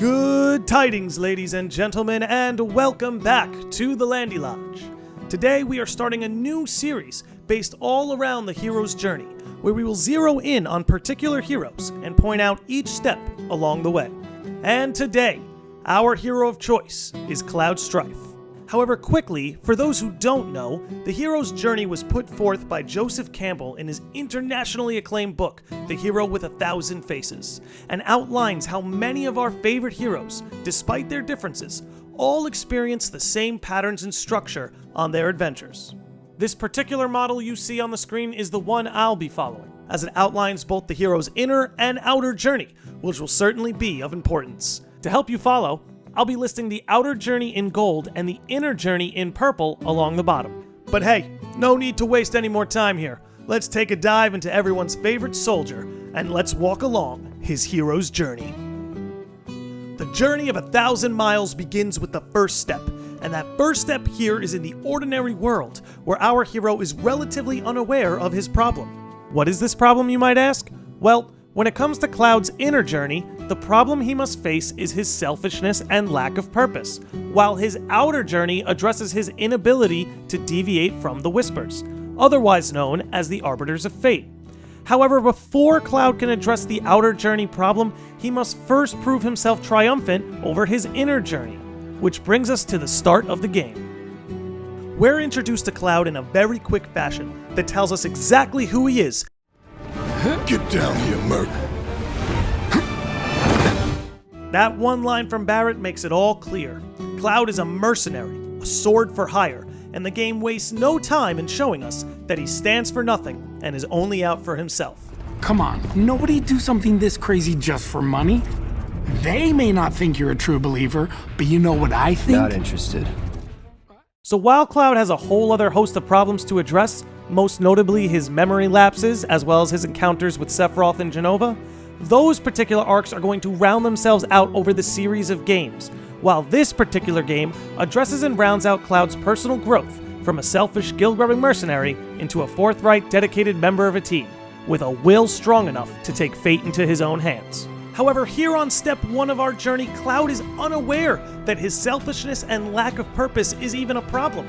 Good tidings, ladies and gentlemen, and welcome back to the Landy Lodge. Today we are starting a new series based all around the hero's journey, where we will zero in on particular heroes and point out each step along the way. And today, our hero of choice is Cloud Strife. However, quickly, for those who don't know, the hero's journey was put forth by Joseph Campbell in his internationally acclaimed book, The Hero with 1,000 Faces, and outlines how many of our favorite heroes, despite their differences, all experience the same patterns and structure on their adventures. This particular model you see on the screen is the one I'll be following, as it outlines both the hero's inner and outer journey, which will certainly be of importance. To help you follow, I'll be listing the outer journey in gold and the inner journey in purple along the bottom. But hey, no need to waste any more time here. Let's take a dive into everyone's favorite soldier, and let's walk along his hero's journey. The journey of 1,000 miles begins with the first step, and that first step here is in the ordinary world, where our hero is relatively unaware of his problem. What is this problem, you might ask? Well, when it comes to Cloud's inner journey, the problem he must face is his selfishness and lack of purpose, while his outer journey addresses his inability to deviate from the Whispers, otherwise known as the Arbiters of Fate. However, before Cloud can address the outer journey problem, he must first prove himself triumphant over his inner journey, which brings us to the start of the game. We're introduced to Cloud in a very quick fashion that tells us exactly who he is. Get down here, Merc. That one line from Barrett makes it all clear. Cloud is a mercenary, a sword for hire, and the game wastes no time in showing us that he stands for nothing and is only out for himself. Come on, nobody do something this crazy just for money. They may not think you're a true believer, but you know what I think? Not interested. So while Cloud has a whole other host of problems to address, most notably his memory lapses, as well as his encounters with Sephiroth and Jenova, those particular arcs are going to round themselves out over the series of games, while this particular game addresses and rounds out Cloud's personal growth from a selfish, guild-grubbing mercenary into a forthright, dedicated member of a team, with a will strong enough to take fate into his own hands. However, here on step 1 of our journey, Cloud is unaware that his selfishness and lack of purpose is even a problem.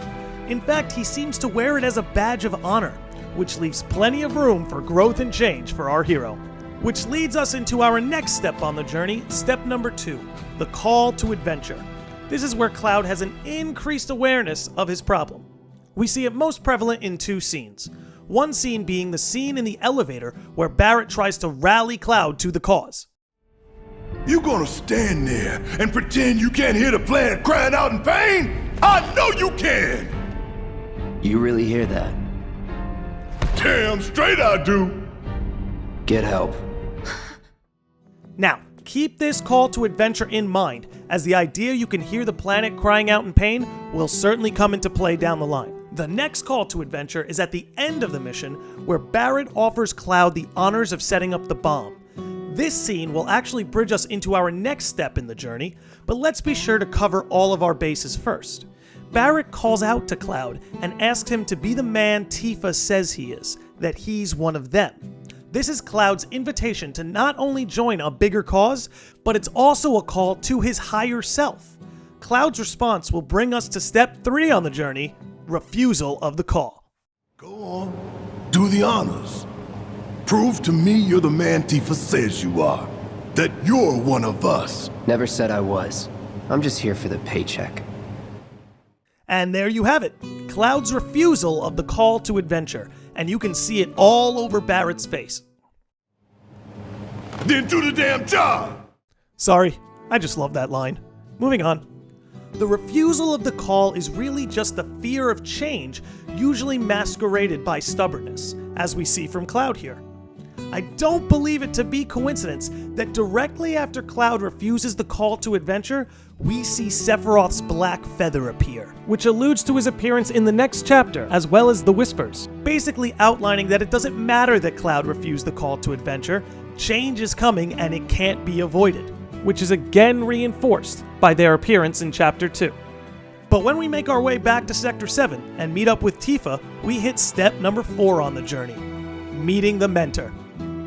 In fact, he seems to wear it as a badge of honor, which leaves plenty of room for growth and change for our hero. Which leads us into our next step on the journey, step number 2, the call to adventure. This is where Cloud has an increased awareness of his problem. We see it most prevalent in 2 scenes. One scene being the scene in the elevator where Barrett tries to rally Cloud to the cause. You gonna stand there and pretend you can't hear the planet crying out in pain? I know you can! You really hear that? Damn straight I do! Get help. Now, keep this call to adventure in mind, as the idea you can hear the planet crying out in pain will certainly come into play down the line. The next call to adventure is at the end of the mission, where Barrett offers Cloud the honors of setting up the bomb. This scene will actually bridge us into our next step in the journey, but let's be sure to cover all of our bases first. Barrett calls out to Cloud and asks him to be the man Tifa says he is, that he's one of them. This is Cloud's invitation to not only join a bigger cause, but it's also a call to his higher self. Cloud's response will bring us to step 3 on the journey, refusal of the call. Go on, do the honors. Prove to me you're the man Tifa says you are. That you're one of us. Never said I was. I'm just here for the paycheck. And there you have it, Cloud's refusal of the call to adventure, and you can see it all over Barrett's face. Then do the damn job! Sorry, I just love that line. Moving on. The refusal of the call is really just the fear of change, usually masqueraded by stubbornness, as we see from Cloud here. I don't believe it to be coincidence that directly after Cloud refuses the call to adventure, we see Sephiroth's black feather appear, which alludes to his appearance in the next chapter, as well as the Whispers, basically outlining that it doesn't matter that Cloud refused the call to adventure, change is coming and it can't be avoided, which is again reinforced by their appearance in chapter 2. But when we make our way back to Sector 7 and meet up with Tifa, we hit step number 4 on the journey, meeting the Mentor.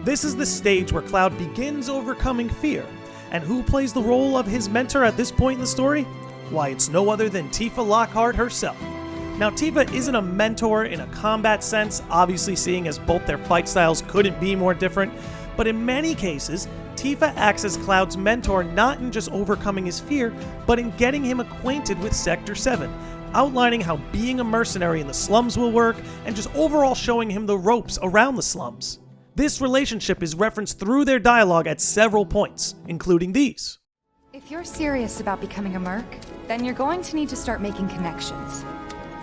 This is the stage where Cloud begins overcoming fear, And who plays the role of his mentor at this point in the story? Why, it's no other than Tifa Lockhart herself. Now, Tifa isn't a mentor in a combat sense, obviously seeing as both their fight styles couldn't be more different, but in many cases, Tifa acts as Cloud's mentor not in just overcoming his fear, but in getting him acquainted with Sector 7, outlining how being a mercenary in the slums will work, and just overall showing him the ropes around the slums. This relationship is referenced through their dialogue at several points, including these. If you're serious about becoming a merc, then you're going to need to start making connections.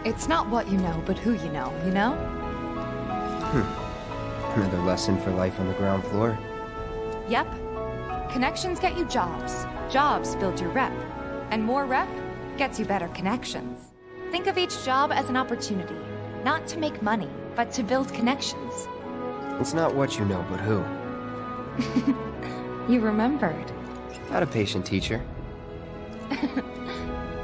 It's not what you know, but who you know, you know? Another lesson for life on the ground floor. Yep. Connections get you jobs. Jobs build your rep. And more rep gets you better connections. Think of each job as an opportunity, not to make money, but to build connections. It's not what you know, but who. You remembered. Not a patient teacher.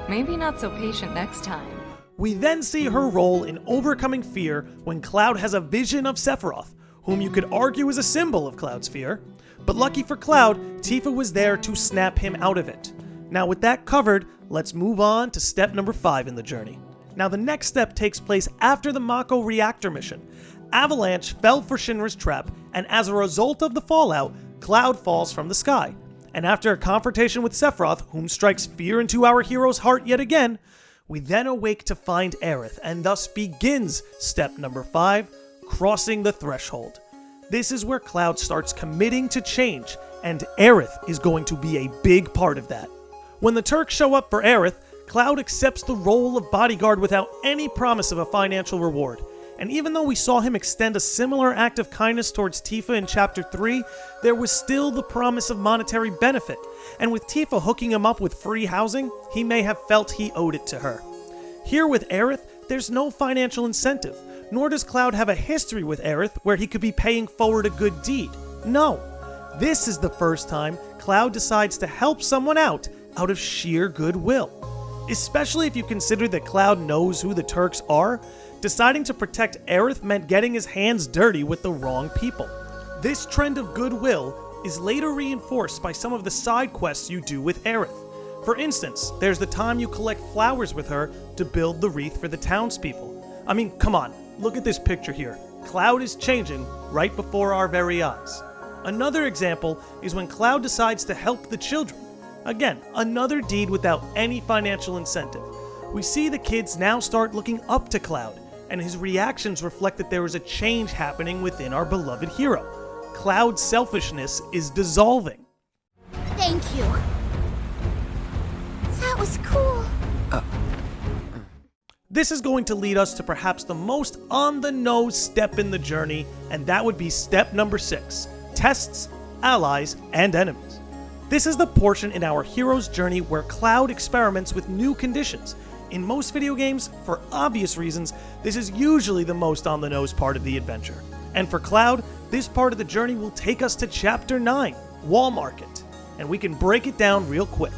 Maybe not so patient next time. We then see her role in overcoming fear when Cloud has a vision of Sephiroth, whom you could argue is a symbol of Cloud's fear. But lucky for Cloud, Tifa was there to snap him out of it. Now with that covered, let's move on to step number 5 in the journey. Now the next step takes place after the Mako reactor mission. Avalanche fell for Shinra's trap, and as a result of the fallout, Cloud falls from the sky. And after a confrontation with Sephiroth, whom strikes fear into our hero's heart yet again, we then awake to find Aerith, and thus begins step number 5, crossing the threshold. This is where Cloud starts committing to change, and Aerith is going to be a big part of that. When the Turks show up for Aerith, Cloud accepts the role of bodyguard without any promise of a financial reward. And even though we saw him extend a similar act of kindness towards Tifa in Chapter 3, there was still the promise of monetary benefit. And with Tifa hooking him up with free housing, he may have felt he owed it to her. Here with Aerith, there's no financial incentive, nor does Cloud have a history with Aerith where he could be paying forward a good deed. No. This is the first time Cloud decides to help someone out of sheer goodwill. Especially if you consider that Cloud knows who the Turks are, deciding to protect Aerith meant getting his hands dirty with the wrong people. This trend of goodwill is later reinforced by some of the side quests you do with Aerith. For instance, there's the time you collect flowers with her to build the wreath for the townspeople. I mean, come on, look at this picture here. Cloud is changing right before our very eyes. Another example is when Cloud decides to help the children. Again, another deed without any financial incentive. We see the kids now start looking up to Cloud, and his reactions reflect that there is a change happening within our beloved hero. Cloud's selfishness is dissolving. Thank you. That was cool. This is going to lead us to perhaps the most on-the-nose step in the journey, and that would be step number 6, tests, allies, and enemies. This is the portion in our hero's journey where Cloud experiments with new conditions. In most video games, for obvious reasons, this is usually the most on-the-nose part of the adventure. And for Cloud, this part of the journey will take us to Chapter 9, Wall Market, and we can break it down real quick.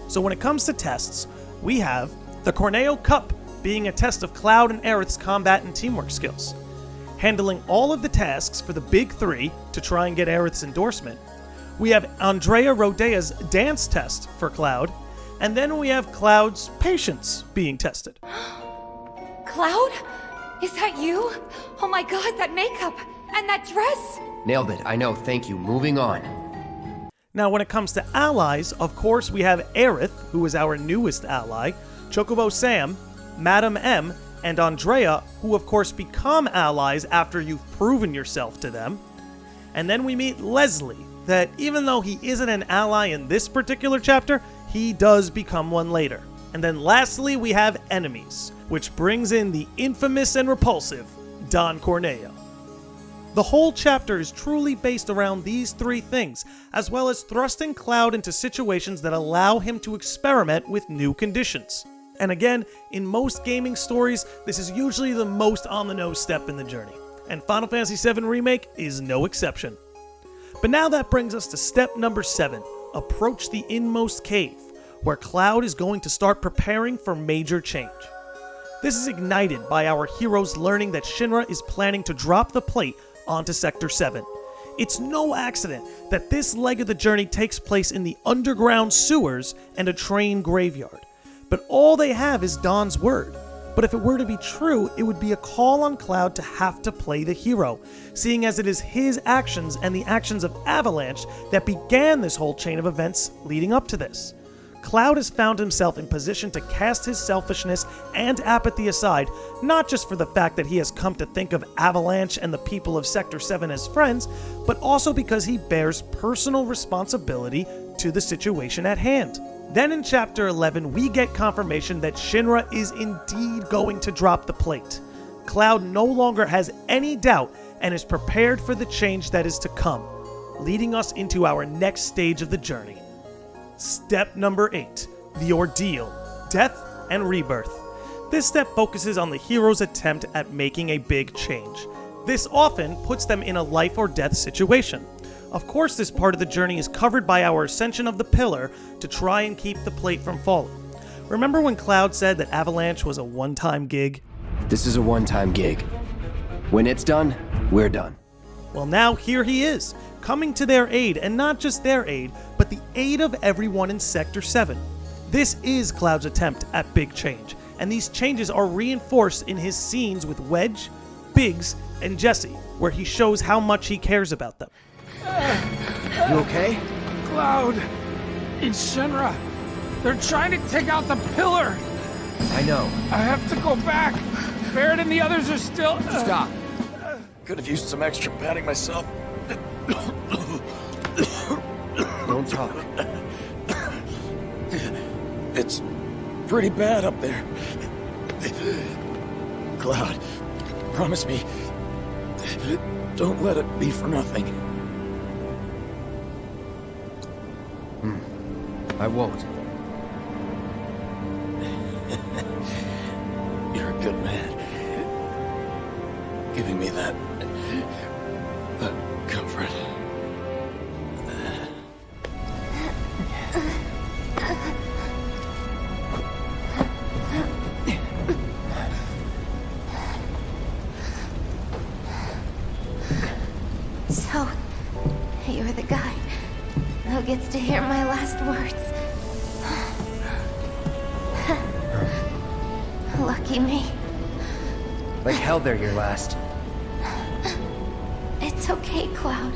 So when it comes to tests, we have the Corneo Cup being a test of Cloud and Aerith's combat and teamwork skills, handling all of the tasks for the Big 3 to try and get Aerith's endorsement. We have Andrea Rodea's dance test for Cloud, and then we have Cloud's patience being tested. Cloud? Is that you? Oh my god, that makeup! And that dress! Nailed it, I know, thank you. Moving on. Now when it comes to allies, of course we have Aerith, who is our newest ally, Chocobo Sam, Madam M, and Andrea, who of course become allies after you've proven yourself to them. And then we meet Leslie, that even though he isn't an ally in this particular chapter, he does become one later. And then lastly, we have enemies, which brings in the infamous and repulsive Don Corneo. The whole chapter is truly based around these 3 things, as well as thrusting Cloud into situations that allow him to experiment with new conditions. And again, in most gaming stories, this is usually the most on-the-nose step in the journey, and Final Fantasy VII Remake is no exception. But now that brings us to step number 7, approach the Inmost Cave, where Cloud is going to start preparing for major change. This is ignited by our heroes learning that Shinra is planning to drop the plate onto Sector 7. It's no accident that this leg of the journey takes place in the underground sewers and a train graveyard. But all they have is Dawn's word. But if it were to be true, it would be a call on Cloud to have to play the hero, seeing as it is his actions and the actions of Avalanche that began this whole chain of events leading up to this. Cloud has found himself in position to cast his selfishness and apathy aside, not just for the fact that he has come to think of Avalanche and the people of Sector 7 as friends, but also because he bears personal responsibility to the situation at hand. Then in Chapter 11, we get confirmation that Shinra is indeed going to drop the plate. Cloud no longer has any doubt and is prepared for the change that is to come, leading us into our next stage of the journey. Step number 8, the ordeal, death and rebirth. This step focuses on the hero's attempt at making a big change. This often puts them in a life or death situation. Of course, this part of the journey is covered by our ascension of the pillar to try and keep the plate from falling. Remember when Cloud said that Avalanche was a one-time gig? This is a one-time gig. When it's done, we're done. Well, now here he is, coming to their aid, and not just their aid, but the aid of everyone in Sector 7. This is Cloud's attempt at big change, and these changes are reinforced in his scenes with Wedge, Biggs, and Jesse, where he shows how much he cares about them. You okay? Cloud, it's Shinra. They're trying to take out the pillar. I know. I have to go back. Barrett and the others are still... Stop. Could have used some extra padding myself. Don't talk. It's pretty bad up there. Cloud, promise me, don't let it be for nothing. I won't. You're a good man. Giving me that comfort. So, you're the guy who gets to hear my last words. Lucky me. Like hell they're your last. It's okay, Cloud.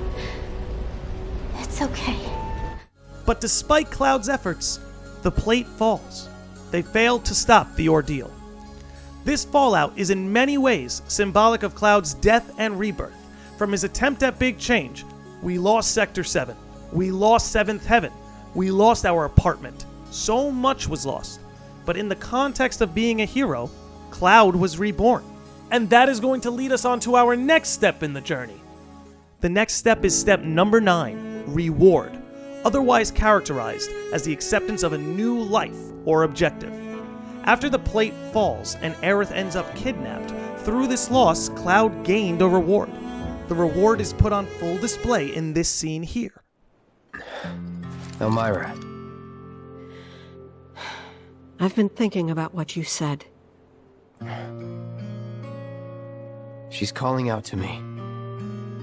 It's okay. But despite Cloud's efforts, the plate falls. They failed to stop the ordeal. This fallout is in many ways symbolic of Cloud's death and rebirth. From his attempt at big change, we lost Sector 7. We lost 7th Heaven. We lost our apartment. So much was lost. But in the context of being a hero, Cloud was reborn. And that is going to lead us on to our next step in the journey. The next step is step number 9, reward, otherwise characterized as the acceptance of a new life or objective. After the plate falls and Aerith ends up kidnapped, through this loss, Cloud gained a reward. The reward is put on full display in this scene here. Elmira. I've been thinking about what you said. She's calling out to me.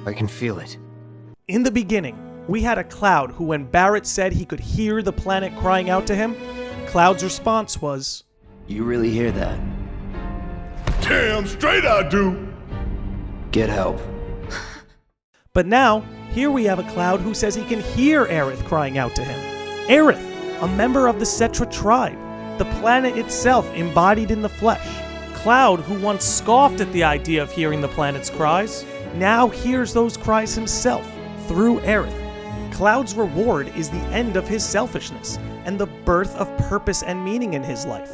I can feel it. In the beginning, we had a Cloud who, when Barrett said he could hear the planet crying out to him, Cloud's response was, You really hear that? Damn straight I do. Get help. But now, here we have a Cloud who says he can hear Aerith crying out to him. Aerith, a member of the Cetra tribe, the planet itself embodied in the flesh. Cloud, who once scoffed at the idea of hearing the planet's cries, now hears those cries himself through Aerith. Cloud's reward is the end of his selfishness and the birth of purpose and meaning in his life.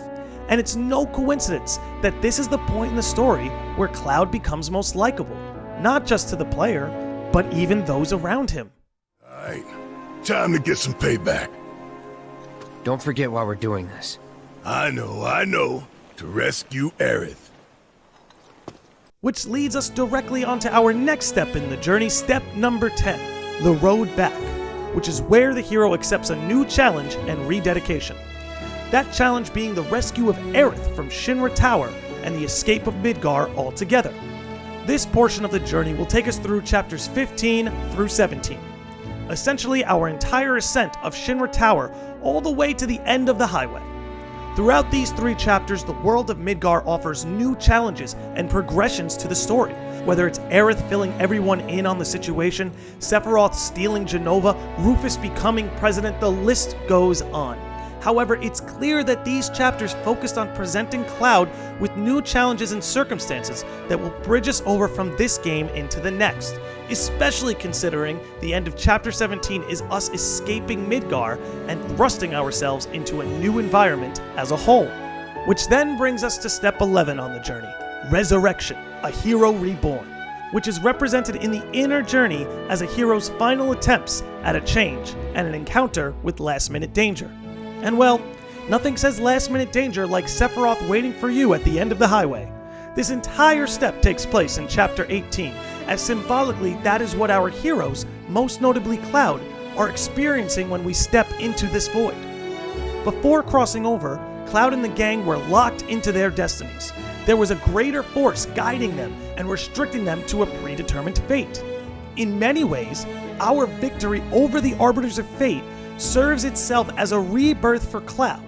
And it's no coincidence that this is the point in the story where Cloud becomes most likable, not just to the player, but even those around him. Alright, time to get some payback. Don't forget why we're doing this. I know. To rescue Aerith. Which leads us directly onto our next step in the journey, step number 10, the road back, which is where the hero accepts a new challenge and rededication. That challenge being the rescue of Aerith from Shinra Tower and the escape of Midgar altogether. This portion of the journey will take us through chapters 15 through 17. Essentially our entire ascent of Shinra Tower all the way to the end of the highway. Throughout these 3 chapters, the world of Midgar offers new challenges and progressions to the story. Whether it's Aerith filling everyone in on the situation, Sephiroth stealing Genova, Rufus becoming president, the list goes on. However, it's clear that these chapters focused on presenting Cloud with new challenges and circumstances that will bridge us over from this game into the next, especially considering the end of Chapter 17 is us escaping Midgar and thrusting ourselves into a new environment as a whole. Which then brings us to step 11 on the journey, Resurrection, a hero reborn, which is represented in the inner journey as a hero's final attempts at a change and an encounter with last-minute danger. And well, nothing says last-minute danger like Sephiroth waiting for you at the end of the highway. This entire step takes place in Chapter 18, as symbolically that is what our heroes, most notably Cloud, are experiencing when we step into this void. Before crossing over, Cloud and the gang were locked into their destinies. There was a greater force guiding them and restricting them to a predetermined fate. In many ways, our victory over the Arbiters of Fate serves itself as a rebirth for Cloud,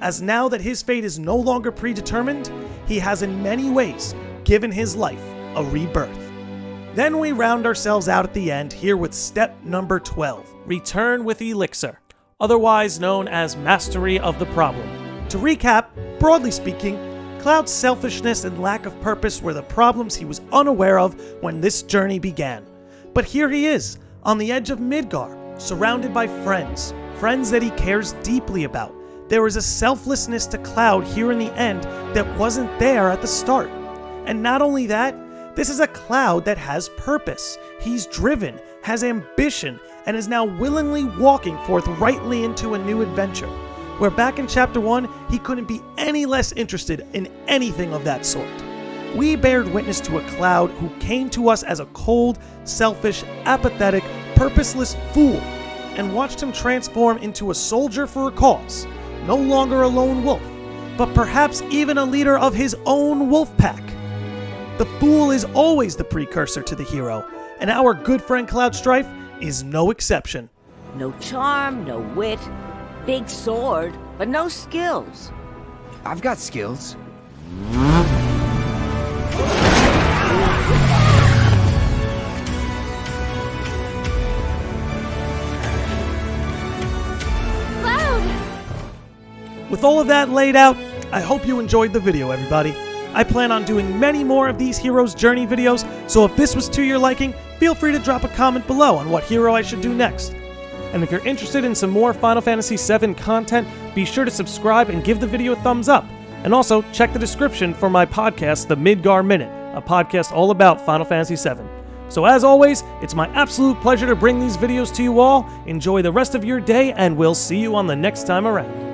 as now that his fate is no longer predetermined, he has in many ways given his life a rebirth. Then we round ourselves out at the end here with step number 12, Return with Elixir, otherwise known as Mastery of the Problem. To recap, broadly speaking, Cloud's selfishness and lack of purpose were the problems he was unaware of when this journey began. But here he is, on the edge of Midgar, surrounded by friends that he cares deeply about. There is a selflessness to Cloud here in the end that wasn't there at the start. And not only that, this is a Cloud that has purpose. He's driven, has ambition, and is now willingly walking forthrightly into a new adventure. Where back in Chapter 1, he couldn't be any less interested in anything of that sort. We bared witness to a Cloud who came to us as a cold, selfish, apathetic, purposeless fool, and watched him transform into a soldier for a cause, no longer a lone wolf, but perhaps even a leader of his own wolf pack. The fool is always the precursor to the hero, and our good friend Cloud Strife is no exception. No charm, no wit, big sword, but no skills. I've got skills. With all of that laid out, I hope you enjoyed the video, everybody. I plan on doing many more of these Hero's Journey videos, so if this was to your liking, feel free to drop a comment below on what hero I should do next. And if you're interested in some more Final Fantasy VII content, be sure to subscribe and give the video a thumbs up. And also, check the description for my podcast, The Midgar Minute, a podcast all about Final Fantasy VII. So as always, it's my absolute pleasure to bring these videos to you all. Enjoy the rest of your day, and we'll see you on the next time around.